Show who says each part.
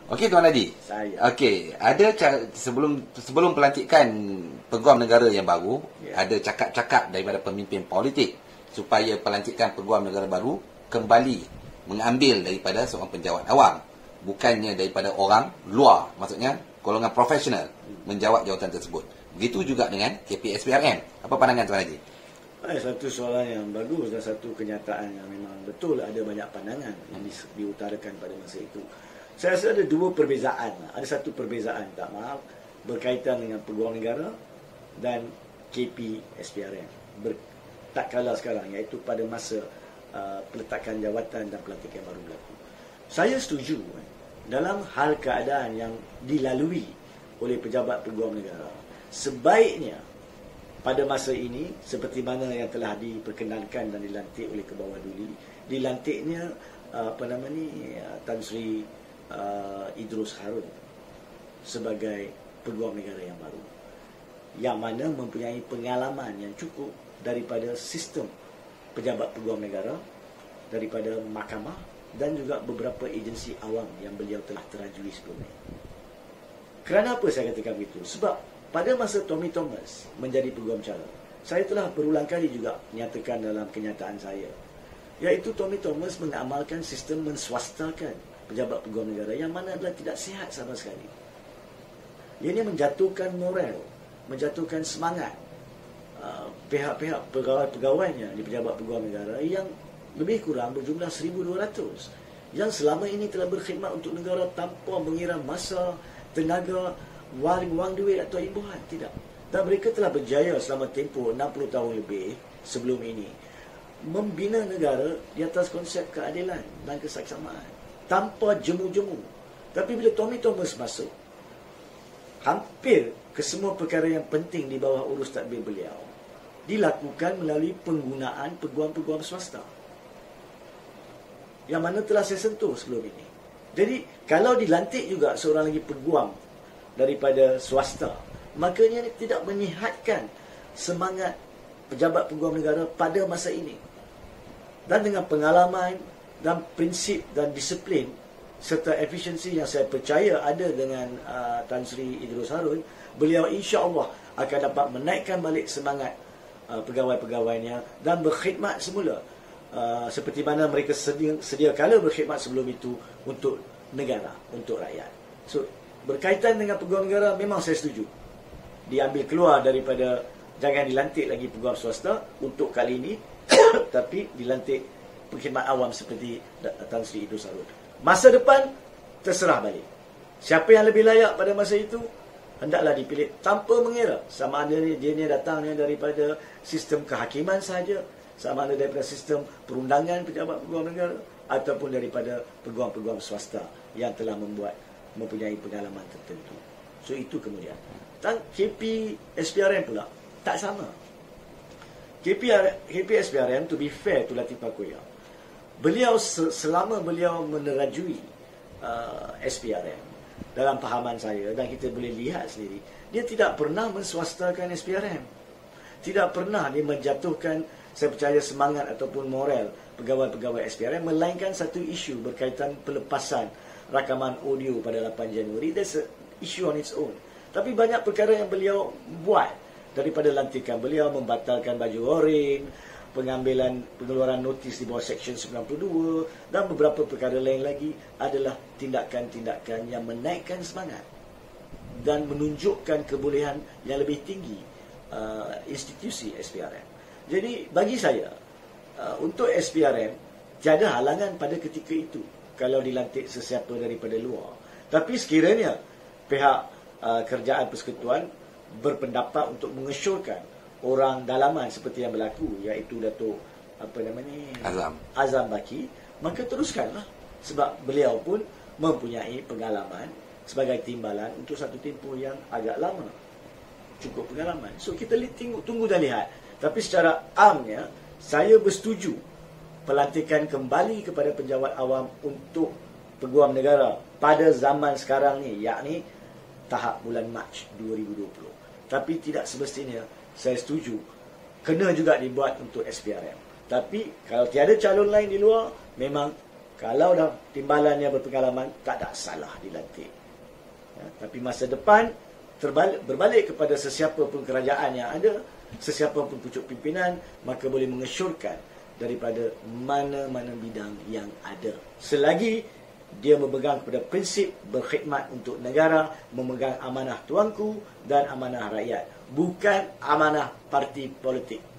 Speaker 1: Okey Tuan Haji.
Speaker 2: Saya.
Speaker 1: Okey, ada sebelum pelantikan Peguam Negara yang baru, ada cakap-cakap daripada pemimpin politik supaya pelantikan Peguam Negara baru kembali mengambil daripada seorang penjawat awam, bukannya daripada orang luar, maksudnya golongan profesional menjawat jawatan tersebut. Begitu juga dengan KPSPRM. Apa pandangan Tuan Haji?
Speaker 2: Satu soalan yang bagus dan satu kenyataan yang memang betul, ada banyak pandangan yang diutarakan pada masa itu. Saya rasa ada dua perbezaan. Ada satu perbezaan, tak maaf, berkaitan dengan Peguam Negara dan KPSPRM. Tak kalah sekarang, iaitu pada masa peletakan jawatan dan pelantikan baru berlaku. Saya setuju dalam hal keadaan yang dilalui oleh pejabat Peguam Negara, sebaiknya pada masa ini, seperti mana yang telah diperkenalkan dan dilantik oleh Kebawah Duli, dilantiknya Tan Sri Idrus Harun sebagai Peguam Negara yang baru, yang mana mempunyai pengalaman yang cukup daripada sistem pejabat Peguam Negara, daripada mahkamah dan juga beberapa agensi awam yang beliau telah terajui sebelumnya. Kerana apa saya katakan begitu? Sebab pada masa Tommy Thomas menjadi Peguam Cara, saya telah berulang kali juga nyatakan dalam kenyataan saya, iaitu Tommy Thomas mengamalkan sistem menswastakan pejabat Peguam Negara yang mana adalah tidak sihat sama sekali. Ia menjatuhkan moral, menjatuhkan semangat pihak-pihak pegawai-pegawainya di pejabat Peguam Negara yang lebih kurang berjumlah 1,200 yang selama ini telah berkhidmat untuk negara tanpa mengira masa, tenaga, wang duit atau imbuhan. Tidak. Dan mereka telah berjaya selama tempoh 60 tahun lebih sebelum ini membina negara di atas konsep keadilan dan kesaksamaan tanpa jemu-jemu. Tapi bila Tommy Thomas masuk, hampir kesemua perkara yang penting di bawah urus tadbir beliau dilakukan melalui penggunaan peguam-peguam swasta, yang mana telah saya sentuh sebelum ini. Jadi kalau dilantik juga seorang lagi peguam daripada swasta, makanya ini tidak menyihatkan semangat pejabat Peguam Negara pada masa ini. Dan dengan pengalaman dan prinsip dan disiplin serta efisiensi yang saya percaya ada dengan Tan Sri Idrus Harun, beliau insya-Allah akan dapat menaikkan balik semangat pegawai-pegawainya dan berkhidmat semula seperti mana mereka sedia kala berkhidmat sebelum itu untuk negara, untuk rakyat. So, berkaitan dengan Peguam Negara, memang saya setuju diambil keluar daripada, jangan dilantik lagi peguam swasta untuk kali ini tapi dilantik pengkhidmat awam seperti Tan Sri Idrus Harun. Masa depan terserah balik, siapa yang lebih layak pada masa itu hendaklah dipilih tanpa mengira sama ada dia datangnya daripada sistem kehakiman sahaja, sama ada daripada sistem perundangan pejabat Peguam Negara, ataupun daripada peguam-peguam swasta yang telah mempunyai pengalaman tertentu. So itu kemudian. Dan KPSPRM pula tak sama. KPSPRM, to be fair to Latif Pakoya, beliau selama beliau menerajui SPRM, dalam pahaman saya dan kita boleh lihat sendiri, dia tidak pernah menswastakan SPRM. Tidak pernah dia menjatuhkan, saya percaya, semangat ataupun moral pegawai-pegawai SPRM, melainkan satu isu berkaitan pelepasan rakaman audio pada 8 Januari. That's an issue on its own. Tapi banyak perkara yang beliau buat daripada lantikan beliau, membatalkan baju oren, pengeluaran notis di bawah Seksyen 92 dan beberapa perkara lain lagi adalah tindakan-tindakan yang menaikkan semangat dan menunjukkan kebolehan yang lebih tinggi institusi SPRM. Jadi bagi saya, untuk SPRM tiada halangan pada ketika itu kalau dilantik sesiapa daripada luar. Tapi sekiranya pihak kerajaan persekutuan berpendapat untuk mengesyorkan orang dalaman seperti yang berlaku, iaitu Datuk Azam Baki, maka teruskanlah, sebab beliau pun mempunyai pengalaman sebagai timbalan untuk satu tempoh yang agak lama, cukup pengalaman. So kita tunggu dan lihat. Tapi secara amnya saya bersetuju pelantikan kembali kepada penjawat awam untuk Peguam Negara pada zaman sekarang ni, yakni tahap bulan Mac 2020. Tapi tidak semestinya saya setuju kena juga dibuat untuk SPRM. Tapi kalau tiada calon lain di luar, memang Kalau dah timbalannya berpengalaman, tak ada salah dilantik. Ya, tapi masa depan berbalik kepada sesiapa pun kerajaan yang ada, sesiapa pun pucuk pimpinan, maka boleh mengesyorkan daripada mana-mana bidang yang ada. Selagi dia memegang kepada prinsip berkhidmat untuk negara, memegang amanah tuanku dan amanah rakyat, bukan amanah parti politik.